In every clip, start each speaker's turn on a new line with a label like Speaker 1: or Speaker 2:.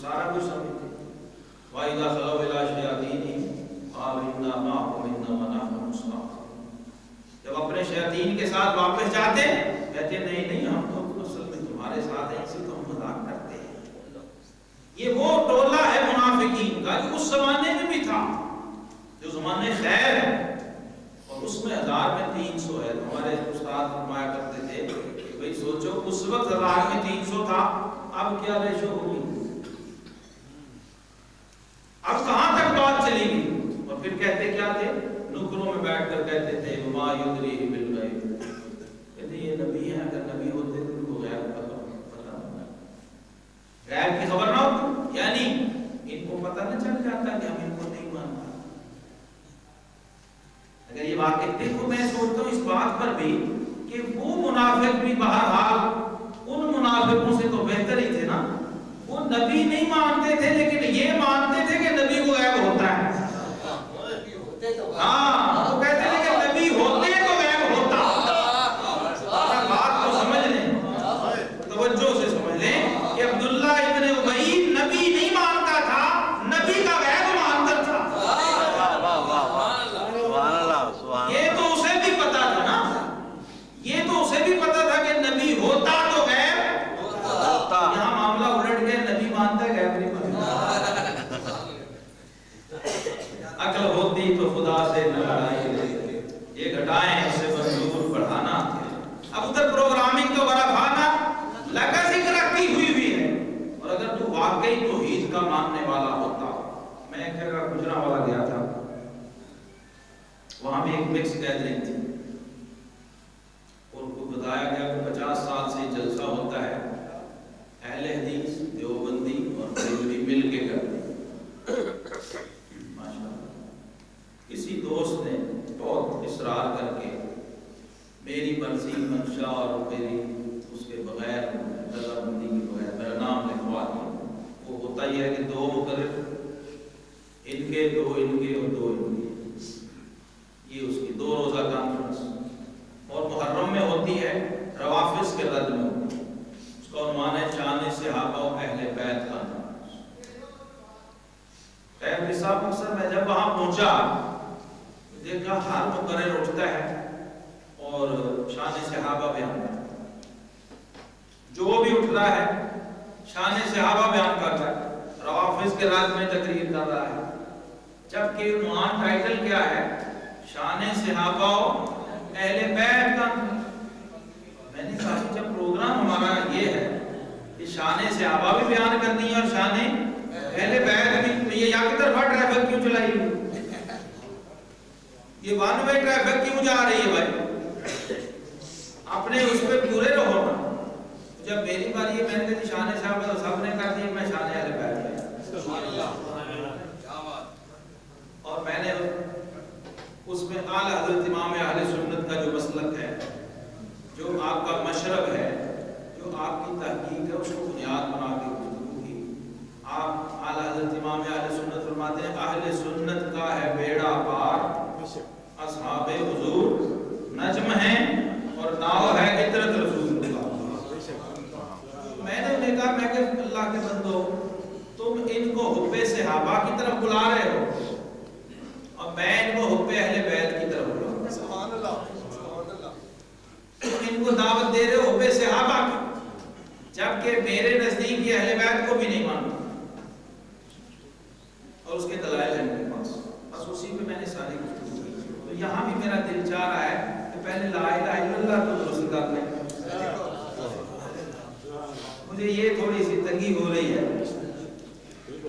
Speaker 1: سارا کچھ سمجھتے وَإِذَا خَلَوْا إِلَىٰ شَيَاطِينِهِمْ قَالُوا إِنَّا مَعَكُمْ إِنَّمَا نَحْنُ مُسْتَهْزِئُونَ. جب اپنے شیاطین کے ساتھ واپس جاتے کہتے نہیں ہم تو اصل میں تمہارے ساتھ ہیں، اسے تو ہم مذاق کرتے ہیں. یہ وہ ٹولہ ہے منافقین کا جو اس زمانے میں بھی تھا، جو زمانے خیر ہے، اور اس میں 1000 میں 300 ہے. ہمارے استاد فرمایا کرتے تھے کہ بھئی سوچو اس وقت 1000 میں 300 تھا، اب کیا ریشو ہوگی، اب کہاں تک بات چلے گی. اور پھر کہتے کیا تھے، نکروں میں بیٹھ کر کہتے تھے وما یدریہ بالغیب، کہتے یہ نبی ہیں، اگر نبی ہوتے تو ان کو غیب پتہ ہوتا، غیب کی خبر نہ ہوتی، یعنی ان کو پتہ نہ چل جاتا کہ ہم ان کو نہیں مانتے. اگر یہ واقع دیکھو میں سوچتا ہوں اس بات پر بھی کہ وہ منافق بھی بہرحال ان منافقوں سے تو بہتر ہی تھے نا. وہ نبی نہیں مانتے تھے لیکن یہ مانتے تھے کہ نبی کو غیب ہوتا ہے. ہاں وہ کہتے ہیں کہ نبی ہوتے تو غیب ہوتا. بات کو سمجھ لیں، توجہ سے سمجھ لیں کہ عبداللہ ابن ابی نبی نہیں مانتا تھا، نبی کا غیب مانتا تھا. یہ تو اسے بھی پتا تھا نا، یہ تو اسے بھی پتا تھا کہ نبی ہوتا تو غیب ہوتا. یہاں معاملہ الٹ گیا، نبی مانتا ہے غیب نہیں مانتا. عقل ہوتی تو خدا سے نہ لڑائی، یہ گھٹائیں اسے منظور بڑھانا. اب ادھر پروگرامنگ تو برافانا لگا ذکر کی ہوئی بھی ہے. اور اگر تو واقعی توحید کا ماننے والا ہوتا، میں ایک جگہ گجرانوالہ گیا تھا، وہاں بھی ایک مکس گیدرنگ تھی اور کو بتایا گیا کہ 50 سال سے جلسہ ہوتا ہے، اہل حدیث دیوبندی اور بریلوی مل کے کرتے ہیں. کسی دوست نے بہت اصرار کر کے میری مرضی منشا اور میری اس کے بغیر رضامندی کے بغیر میرا نام لکھوا دیا. وہ ہوتا ہی ہے کہ 2 مقرر، ان کے 2 ان کے اور 2 ان کے، یہ اس کی 2 روزہ کانفرنس. اور محرم میں ہوتی ہے، روافظ کے رد میں ہوتی ہے. اس کا عنوان ہے شان صحابہ و اہل بیت کانفرنس. خیر صاحب اکثر میں جب وہاں پہنچا دیکھا ہر مقرر اٹھتا ہے اور شان صحابہ بیان کرتا ہے. جو بھی اٹھ رہا ہے شان صحابہ بیان کرتا ہے، روافظ کے رد میں تقریر کر رہا ہے. جبکہ عنوان ٹائٹل کیا ہے، شان صحابہ و اہل بیت کا. میں نے کہا جب پروگرام ہمارا یہ ہے کہ شان صحابہ بھی بیان کرنی ہے اور شان اہل بیت بھی، تو یہ یک طرفہ ٹریفک کیوں چلائی ہے؟ یہ ون وے ٹریفک کیوں جا رہی ہے بھائی؟ اپنے اس پہ پورے رہو نا. جب میری باری ہے میں نے کہا شان صحابہ تو سب نے کر دی، میں شان اہل بیت ہے. اور میں نے اس میں اعلیٰ حضرت امام اہل سنت کا جو مسلک ہے، جو آپ کا مشرب ہے، جو آپ کی تحقیق ہے، اس کو بنیاد بنا کے گفتگو کی. آپ اعلیٰ حضرت امام اہل سنت فرماتے ہیں اہل سنت کا ہے بیڑا پار، اصحاب حضور نجم ہیں اور ناؤ ہے عطرت رسول اللہ. میں نے انہیں کہا میں کہ اللہ کے بندو تم ان کو حب صحابہ کی طرف بلا رہے ہو اور میں ان کو حب اہل بیت کی طرف بلا رہا ہوں. سبحان اللہ. تم ان کو دعوت دے رہے ہو حب صحابہ کی، جبکہ میرے نزدیک یہ اہل بیت کو بھی نہیں مانتا. اور اس کے دلائل ہیں میرے پاس، بس اسی پہ میں نے ساری گفتگو کی. تو یہاں بھی میرا دل چاہ رہا ہے کہ پہلے لا الہ الا اللہ تو درست کر لیں. مجھے یہ تھوڑی سی تنگی ہو رہی ہے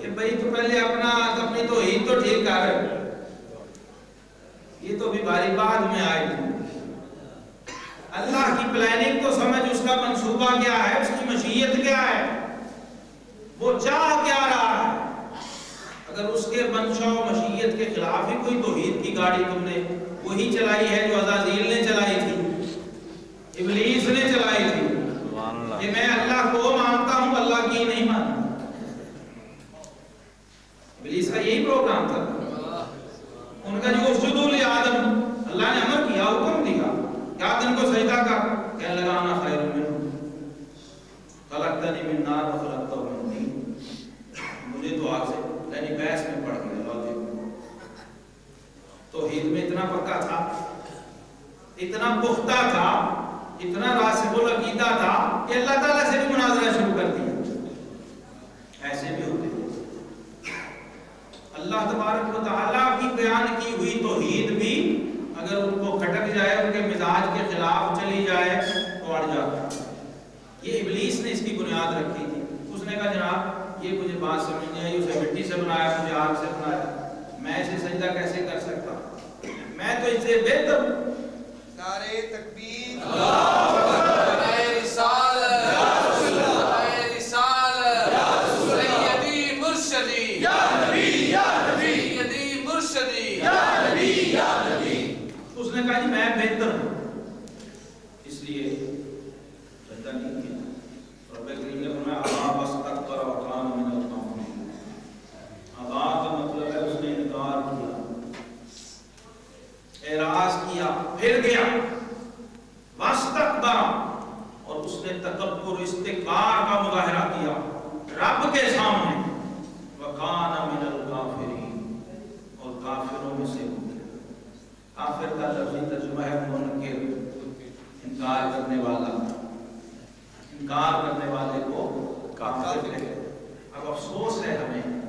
Speaker 1: کہ بھئی تو پہلے اپنی توحید تو ٹھیک کر، یہ تو بھی باری بعد میں آئے گی. اللہ کی پلاننگ تو سمجھ، اس کا منصوبہ کیا ہے، اس کی مشیت کیا ہے، وہ چاہ کیا رہا ہے. اگر اس کے منشا و مشیت کے خلاف ہی کوئی توحید کی گاڑی تم نے وہی چلائی ہے جو عزازیل نے چلائی تھی، ابلیس نے چلائی تھی کہ میں اللہ کو مانتا ہوں اللہ کی نہیں مانتا. ابلیس کا یہی پروگرام تھا. ان کا جو اسجدوا لآدم، اللہ نے امر کیا، حکم دیا کہ آدم کو سجدہ کر، کہنے لگا انا خیر منہ خلقتنی من نار وخلقتہ من طین. اتنا پختہ تھا، اتنا راسخ العقیدہ تھا کہ اللہ تعالیٰ سے بھی مناظرہ شروع کر دیا۔ ایسے بھی ہوتے ہیں۔ اللہ تبارک و تعالیٰ کی بیان کی ہوئی توحید بھی اگر ان کو کھٹک جائے، ان کے مزاج کے خلاف چلی جائے تو اڑ جاتا ہے۔ یہ ابلیس نے اس کی بنیاد رکھی تھی۔ اس نے کہا جناب یہ مجھے بات سمجھ نہیں آئی، اسے مٹی سے بنایا، مجھے آگ سے بنایا، میں اسے سجدہ کیسے کر سکتا ہوں؟ میں تو اس سے بہتر ہوں۔
Speaker 2: نعرہ تکبیر،
Speaker 3: نعرہ رسالت، نعرہ رسالت، سیدی مرشدی، یا نبی یا نبی، سیدی مرشدی، یا نبی یا نبی۔
Speaker 1: اس نے کہا جی میں بہتر ہوں، اس لیے سجدہ نہیں کیا۔ رب کریم نے فرمایا ابا واستکبر وکان من الکافرین۔ ابا کا مطلب ہے اس نے انکار کیا، اعراض کیا، پھر گیا۔ واستکبر، اور اس نے تکبر استکبار کا مظاہرہ کیا رب کے سامنے۔ وکان من الکافرین، اور کافروں میں سے ہو گیا۔ کافر کا لفظی ترجمہ ہے منکر، انکار کرنے والا، انکار کرنے والے کو کافر ہے۔ اب افسوس ہے ہمیں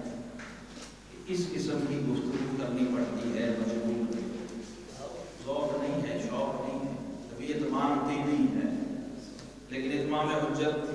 Speaker 1: کہ اس قسم کی گفتگو کرنی پڑتی ہے، مجبور ذوق نہیں ہے، شوق نہیں ہے، طبیعت مانتی نہیں ہے، لیکن اتمام حجت